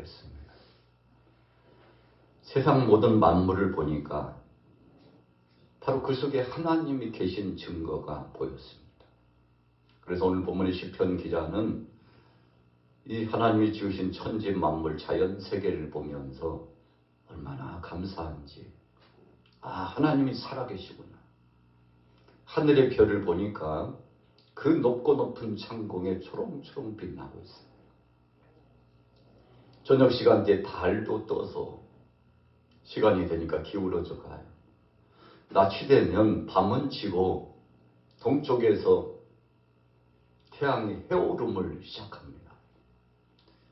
했습니다. 세상 모든 만물을 보니까 바로 그 속에 하나님이 계신 증거가 보였습니다. 그래서 오늘 본문의 시편 기자는 이 하나님이 지으신 천지 만물 자연 세계를 보면서 얼마나 감사한지, 하나님이 살아계시구나. 하늘의 별을 보니까 그 높고 높은 창공에 초롱초롱 빛나고 있어요. 저녁 시간대에 달도 떠서 시간이 되니까 기울어져 가요. 낮이 되면 밤은 지고 동쪽에서 태양이 해오름을 시작합니다.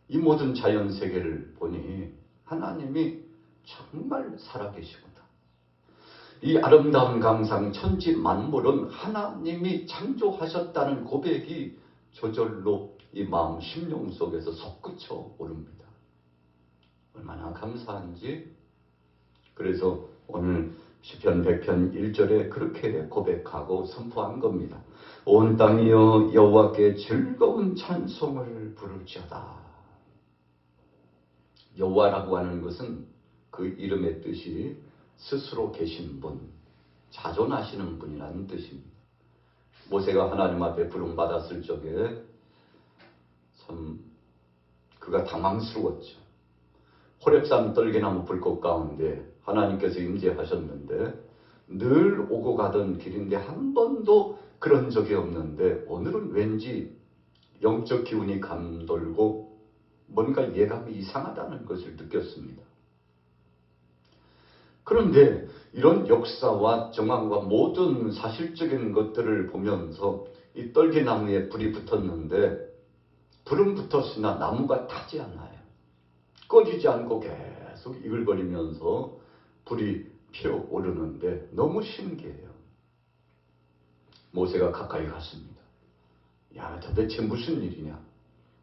이 모든 자연 세계를 보니 하나님이 정말 살아계시구나. 이 아름다운 강상 천지 만물은 하나님이 창조하셨다는 고백이 저절로 이 마음 심령 속에서 솟구쳐 오릅니다. 얼마나 감사한지. 그래서 오늘 시편 100편 1절에 그렇게 고백하고 선포한 겁니다. 온 땅이여 여호와께 즐거운 찬송을 부를지어다. 여호와라고 하는 것은 그 이름의 뜻이 스스로 계신 분, 자존하시는 분이라는 뜻입니다. 모세가 하나님 앞에 부름받았을 적에 참 그가 당황스러웠죠. 호렙산 떨기나무 불꽃 가운데 하나님께서 임재하셨는데 늘 오고 가던 길인데 한 번도 그런 적이 없는데 오늘은 왠지 영적 기운이 감돌고 뭔가 예감이 이상하다는 것을 느꼈습니다. 그런데 이런 역사와 정황과 모든 사실적인 것들을 보면서 이 떨기나무에 불이 붙었는데 불은 붙었으나 나무가 타지 않아요. 꺼지지 않고 계속 이글거리면서 불이 피어오르는데 너무 신기해요. 모세가 가까이 갔습니다. 야, 도대체 무슨 일이냐?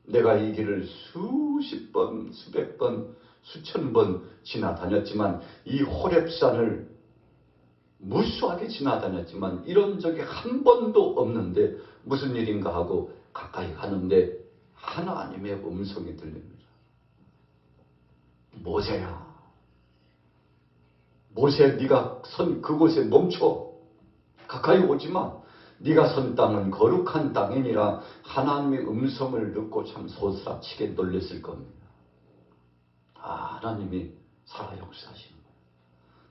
내가 이 길을 수십 번, 수백 번, 수천 번 지나다녔지만 이 호렙산을 무수하게 지나다녔지만 이런 적이 한 번도 없는데 무슨 일인가 하고 가까이 가는데 하나님의 음성이 들립니다. 모세야, 모세, 네가 선 그곳에 멈춰. 가까이 오지 마. 네가 선 땅은 거룩한 땅이니라. 하나님의 음성을 듣고 참 소스라치게 놀랐을 겁니다. 하나님이 살아 역사하시는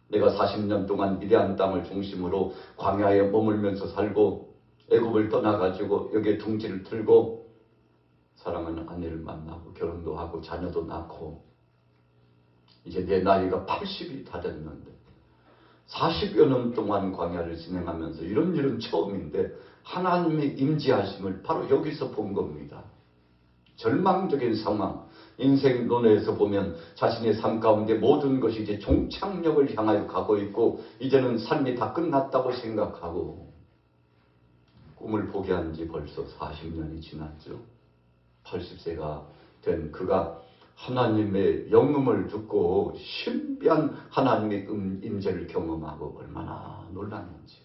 거예요. 내가 40년 동안 미디안 땅을 중심으로 광야에 머물면서 살고 애굽을 떠나가지고 여기에 둥지를 틀고 사랑하는 아내를 만나고 결혼도 하고 자녀도 낳고 이제 내 나이가 80이 다 됐는데 40여 년 동안 광야를 진행하면서 이런 일은 처음인데 하나님의 임재하심을 바로 여기서 본 겁니다. 절망적인 상황, 인생 논에서 보면 자신의 삶 가운데 모든 것이 이제 종착역을 향하여 가고 있고 이제는 삶이 다 끝났다고 생각하고 꿈을 포기한 지 벌써 40년이 지났죠. 80세가 된 그가 하나님의 영음을 듣고 신비한 하나님의 임재를 경험하고 얼마나 놀랐는지.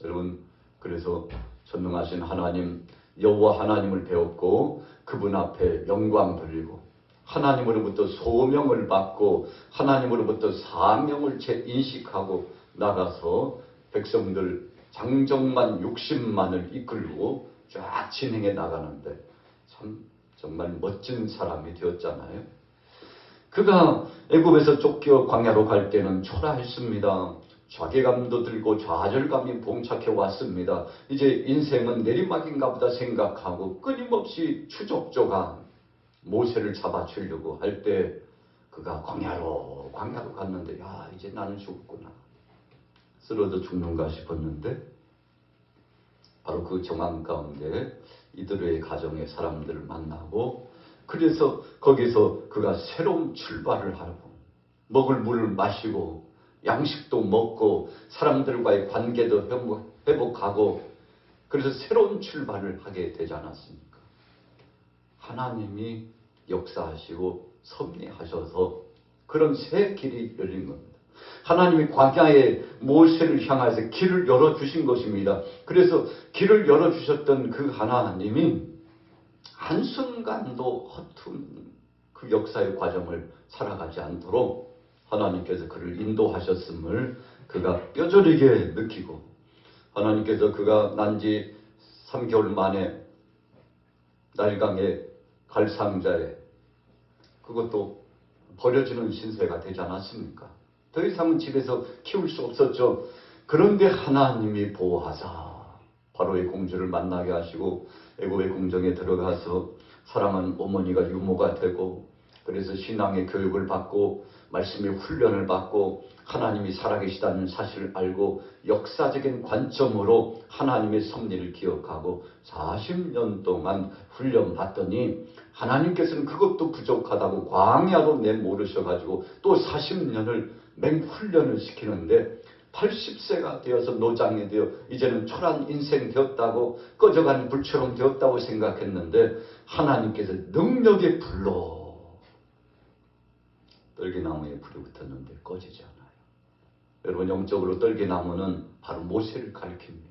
여러분, 그래서 전능하신 하나님 여호와 하나님을 배웠고 그분 앞에 영광 돌리고 하나님으로부터 소명을 받고 하나님으로부터 사명을 인식하고 나가서 백성들 장정만 60만을 이끌고 쫙 진행해 나가는데 참 정말 멋진 사람이 되었잖아요. 그가 애굽에서 쫓겨 광야로 갈 때는 초라했습니다. 자괴감도 들고 좌절감이 봉착해 왔습니다. 이제 인생은 내리막인가 보다 생각하고 끊임없이 추적조가 모세를 잡아주려고 할 때 그가 광야로 갔는데 야, 이제 나는 죽었구나. 쓰러져 죽는가 싶었는데 바로 그 정황 가운데 이들의 가정의 사람들을 만나고 그래서 거기서 그가 새로운 출발을 하고 먹을 물을 마시고 양식도 먹고 사람들과의 관계도 회복하고 그래서 새로운 출발을 하게 되지 않았습니까? 하나님이 역사하시고 섭리하셔서 그런 새 길이 열린 겁니다. 하나님이 광야에 모세를 향해서 길을 열어주신 것입니다. 그래서 길을 열어주셨던 그 하나님이 한순간도 허튼 그 역사의 과정을 살아가지 않도록 하나님께서 그를 인도하셨음을 그가 뼈저리게 느끼고, 하나님께서 그가 난 지 3개월 만에 날강의 갈상자에, 그것도 버려지는 신세가 되지 않았습니까? 더 이상은 집에서 키울 수 없었죠. 그런데 하나님이 보호하사 바로의 공주를 만나게 하시고 애굽의 궁정에 들어가서 사랑하는 어머니가 유모가 되고, 그래서 신앙의 교육을 받고 말씀의 훈련을 받고 하나님이 살아계시다는 사실을 알고 역사적인 관점으로 하나님의 섭리를 기억하고 40년 동안 훈련받더니 하나님께서는 그것도 부족하다고 광야로 내모르셔가지고 또 40년을 맹훈련을 시키는데 80세가 되어서 노장이 되어 이제는 초라한 인생 되었다고, 꺼져간 불처럼 되었다고 생각했는데 하나님께서 능력의 불로 떨기나무에 불이 붙었는데 꺼지지 않아요. 여러분, 영적으로 떨기나무는 바로 모세를 가리킵니다.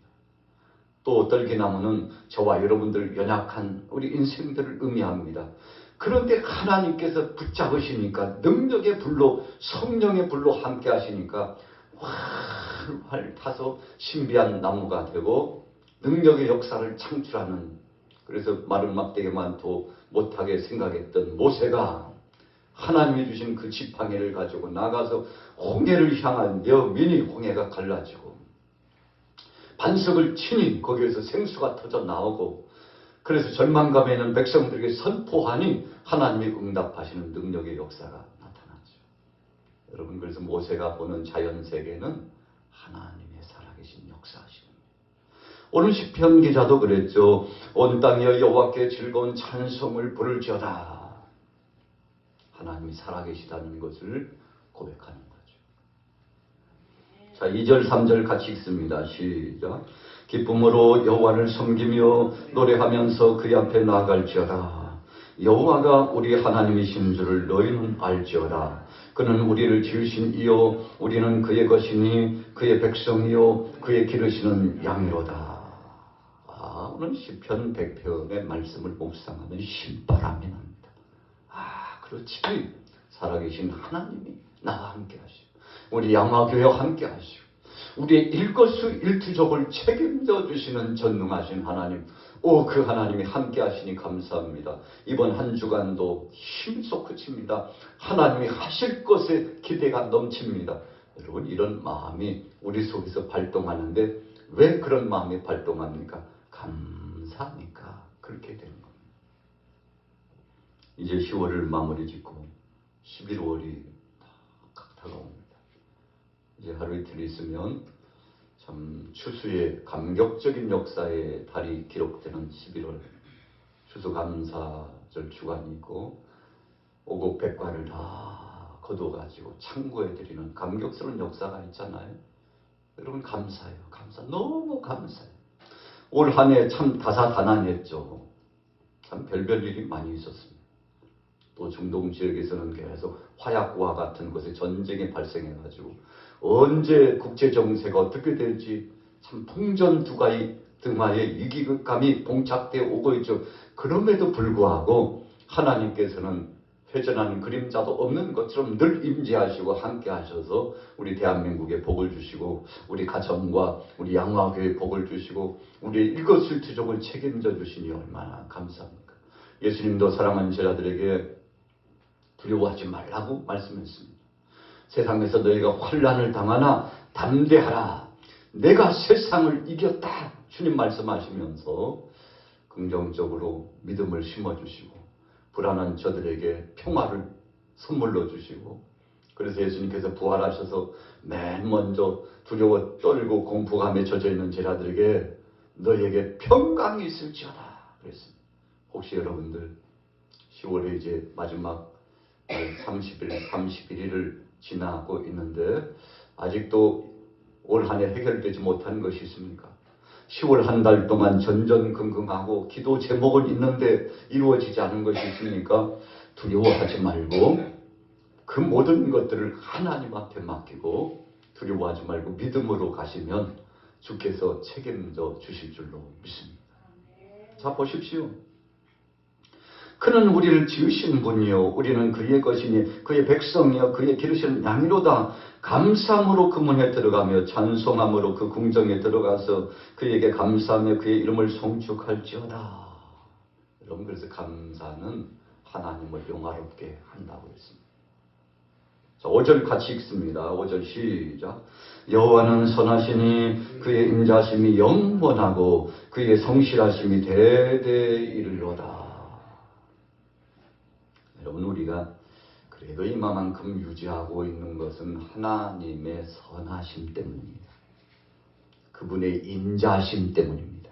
또 떨기나무는 저와 여러분들 연약한 우리 인생들을 의미합니다. 그런데 하나님께서 붙잡으시니까, 능력의 불로, 성령의 불로 함께 하시니까 활활 타서 신비한 나무가 되고 능력의 역사를 창출하는, 그래서 마른 막대기만 더 못하게 생각했던 모세가 하나님이 주신 그 지팡이를 가지고 나가서 홍해를 향한 여민이 홍해가 갈라지고 반석을 치니 거기에서 생수가 터져 나오고, 그래서 절망감에 있는 백성들에게 선포하니 하나님이 응답하시는 능력의 역사가 나타나죠. 여러분, 그래서 모세가 보는 자연세계는 하나님의 살아계신 역사하십니다. 오늘 시편 기자도 그랬죠. 온 땅이여 여호와께 즐거운 찬송을 부를지어다. 하나님이 살아계시다는 것을 고백하는 거죠. 자, 2절 3절 같이 읽습니다. 시작. 기쁨으로 여호와를 섬기며 노래하면서 그의 앞에 나아갈지어다. 여호와가 우리 하나님이신 줄을 너희는 알지어다. 그는 우리를 지으신 이요 우리는 그의 것이니 그의 백성이요 그의 기르시는 양이로다. 오늘 시편 100편의 말씀을 묵상하면 신바람이 납니다. 그렇지, 살아계신 하나님이 나와 함께 하시고 우리 양화교회와 함께 하시고 우리의 일거수일투족을 책임져 주시는 전능하신 하나님, 그 하나님이 함께 하시니 감사합니다. 이번 한 주간도 힘솟구칩니다. 하나님이 하실 것에 기대가 넘칩니다. 여러분, 이런 마음이 우리 속에서 발동하는데 왜 그런 마음이 발동합니까? 감사하니까 그렇게 되는 겁니다. 이제 10월을 마무리 짓고 11월이 다가옵니다. 이제 하루 이틀 있으면 참 추수의 감격적인 역사의 달이 기록되는 11월, 추수감사절 주간이 있고 오곡백과를 다 거둬가지고 창고에 드리는 감격스러운 역사가 있잖아요. 여러분, 감사해요. 너무 감사해요. 올 한 해 참 다사다난했죠. 참 별별 일이 많이 있었습니다. 또 중동 지역에서는 계속 화약고와 같은 곳에 전쟁이 발생해가지고 언제 국제정세가 어떻게 될지 참 풍전두가의 등하에 위기감이 봉착되어 오고 있죠. 그럼에도 불구하고 하나님께서는 회전하는 그림자도 없는 것처럼 늘 임재하시고 함께 하셔서 우리 대한민국에 복을 주시고 우리 가정과 우리 양화교회에 복을 주시고 우리의 일거수일투족을 책임져 주시니 얼마나 감사합니까? 예수님도 사랑하는 제자들에게 두려워하지 말라고 말씀했습니다. 세상에서 너희가 환난을 당하나 담대하라. 내가 세상을 이겼다. 주님 말씀하시면서 긍정적으로 믿음을 심어주시고 불안한 저들에게 평화를 선물로 주시고, 그래서 예수님께서 부활하셔서 맨 먼저 두려워 떨고 공포감에 젖어있는 제자들에게 너희에게 평강이 있을지어다 그랬습니다. 혹시 여러분들 10월에 이제 마지막 30일, 31일을 지나고 있는데 아직도 올 한 해 해결되지 못한 것이 있습니까? 10월 한 달 동안 전전긍긍하고 기도 제목은 있는데 이루어지지 않은 것이 있습니까? 두려워하지 말고 그 모든 것들을 하나님 앞에 맡기고 두려워하지 말고 믿음으로 가시면 주께서 책임져 주실 줄로 믿습니다. 자, 보십시오. 그는 우리를 지으신 분이요 우리는 그의 것이니 그의 백성이요 그의 기르시는 양이로다. 감사함으로 그 문에 들어가며 찬송함으로 그 궁정에 들어가서 그에게 감사하며 그의 이름을 송축할지어다. 여러분, 그래서 감사는 하나님을 영화롭게 한다고 했습니다. 자, 5절 같이 읽습니다. 5절 시작. 여호와는 선하시니 그의 인자심이 영원하고 그의 성실하심이 대대 이르로다. 여러분, 우리가 그래도 이만큼 유지하고 있는 것은 하나님의 선하심 때문입니다. 그분의 인자심 때문입니다.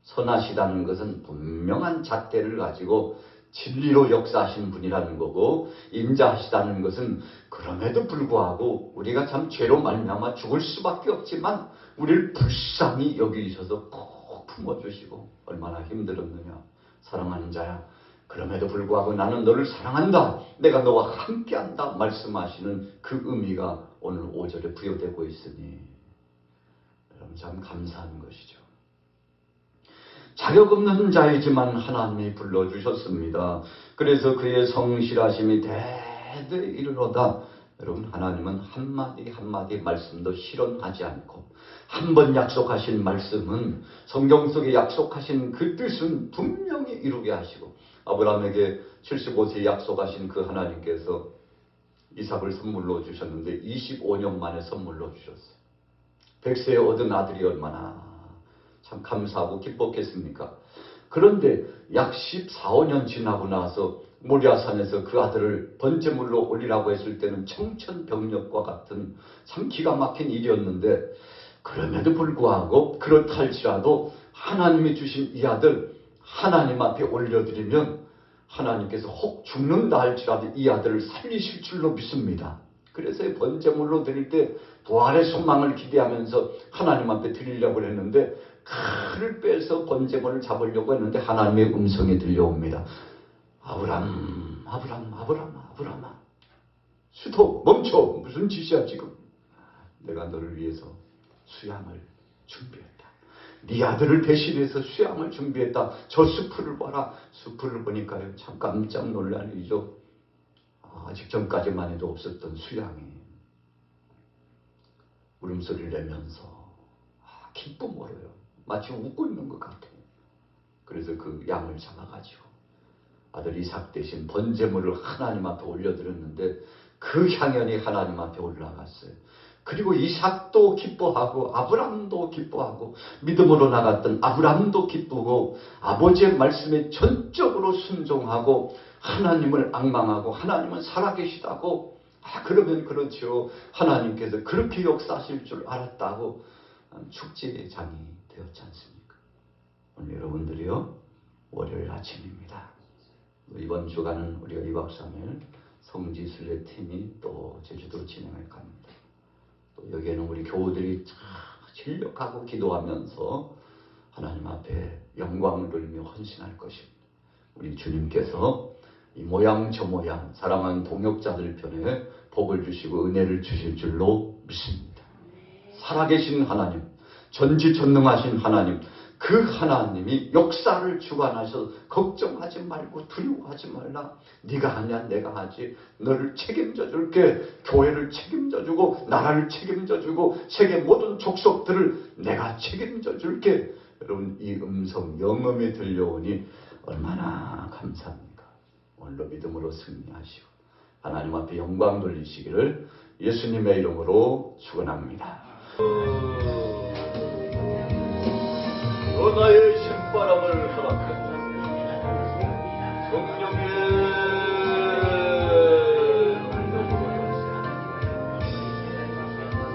선하시다는 것은 분명한 잣대를 가지고 진리로 역사하신 분이라는 거고, 인자하시다는 것은 그럼에도 불구하고 우리가 참 죄로 말미암아 죽을 수밖에 없지만 우리를 불쌍히 여기셔서 꼭 품어주시고 얼마나 힘들었느냐. 사랑하는 자야, 그럼에도 불구하고 나는 너를 사랑한다, 내가 너와 함께한다 말씀하시는 그 의미가 오늘 5절에 부여되고 있으니 여러분 참 감사한 것이죠. 자격 없는 자이지만 하나님이 불러주셨습니다. 그래서 그의 성실하심이 대대 이르로다. 여러분, 하나님은 한마디 한마디 말씀도 실현하지 않고 한 번 약속하신 말씀은 성경 속에 약속하신 그 뜻은 분명히 이루게 하시고, 아브라함에게 75세 약속하신 그 하나님께서 이삭을 선물로 주셨는데 25년 만에 선물로 주셨어요. 100세에 얻은 아들이 얼마나 참 감사하고 기뻤겠습니까? 그런데 약 14, 15년 지나고 나서 모리아산에서 그 아들을 번제물로 올리라고 했을 때는 청천벽력과 같은 참 기가 막힌 일이었는데, 그럼에도 불구하고 그렇다 할지라도 하나님이 주신 이 아들 하나님 앞에 올려드리면 하나님께서 혹 죽는다 할지라도 이 아들을 살리실 줄로 믿습니다. 그래서 번제물로 드릴 때 부활의 소망을 기대하면서 하나님 앞에 드리려고 했는데, 칼을 빼서 번제물을 잡으려고 했는데 하나님의 음성이 들려옵니다. 아브람, 아브람, 아브람, 아브람아, 수도 멈춰. 무슨 짓이야 지금? 내가 너를 위해서 수양을 준비했다. 네 아들을 대신해서 수양을 준비했다. 저 수풀을 봐라. 수풀을 보니까요 참 깜짝 놀랄 일이죠. 아직 전까지만 해도 없었던 수양이 울음소리를 내면서 기쁨으로요 마치 웃고 있는 것 같아요. 그래서 그 양을 잡아가지고 아들 이삭 대신 번제물을 하나님 앞에 올려드렸는데 그 향연이 하나님 앞에 올라갔어요. 그리고 이삭도 기뻐하고 아브람도 기뻐하고 믿음으로 나갔던 아브람도 기쁘고 아버지의 말씀에 전적으로 순종하고 하나님을 앙망하고 하나님은 살아계시다고, 그러면 그렇죠. 하나님께서 그렇게 역사하실 줄 알았다고 축제의 장이 되었지 않습니까? 오늘 여러분들이요, 월요일 아침입니다. 이번 주간은 우리가 2박 3일 성지순례 팀이 또 제주도로 진행할 겁니다. 또 여기에는 우리 교우들이 진력하고 기도하면서 하나님 앞에 영광을 돌리며 헌신할 것입니다. 우리 주님께서 이 모양 저 모양 사랑하는 동역자들 편에 복을 주시고 은혜를 주실 줄로 믿습니다. 살아계신 하나님, 전지전능하신 하나님, 그 하나님이 역사를 주관하셔서 걱정하지 말고 두려워하지 말라. 네가 하냐 내가 하지. 너를 책임져 줄게. 교회를 책임져 주고 나라를 책임져 주고 세계 모든 족속들을 내가 책임져 줄게. 여러분, 이 음성 영음이 들려오니 얼마나 감사합니까? 오늘도 믿음으로 승리하시고 하나님 앞에 영광 돌리시기를 예수님의 이름으로 축원합니다. 나의 신바람을 허락한다. 성령의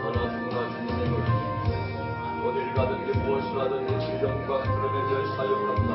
하나님과 주님을 어딜 가든지 무엇을 하든지 진령과 드러내며 사역한다.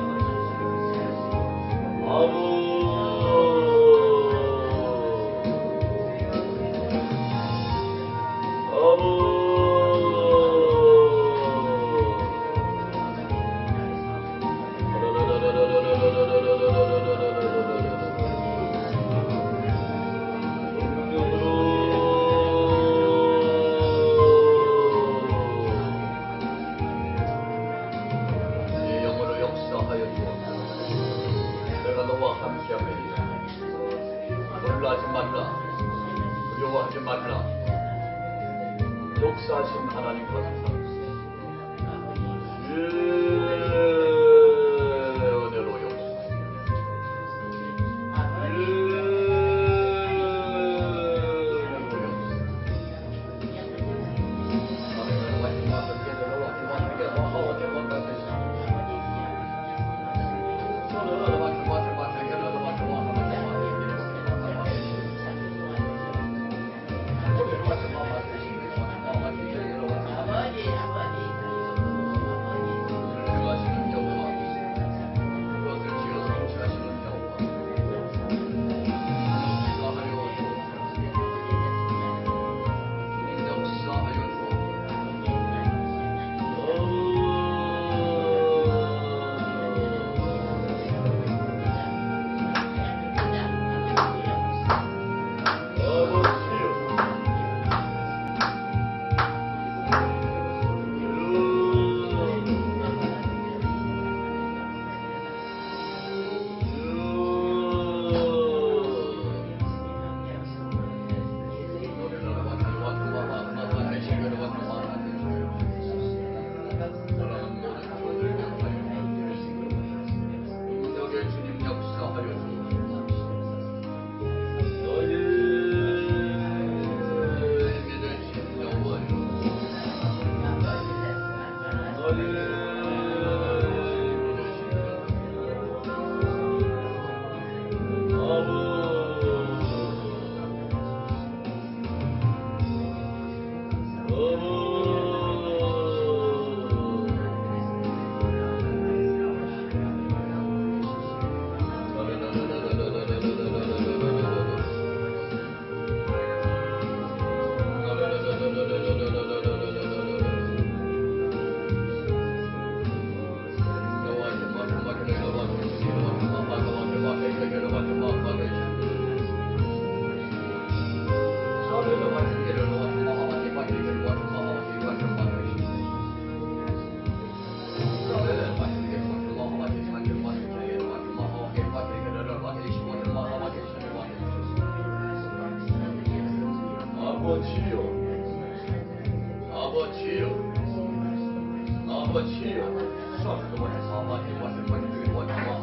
么去啊？上次跟我这说话的，我是我对我他妈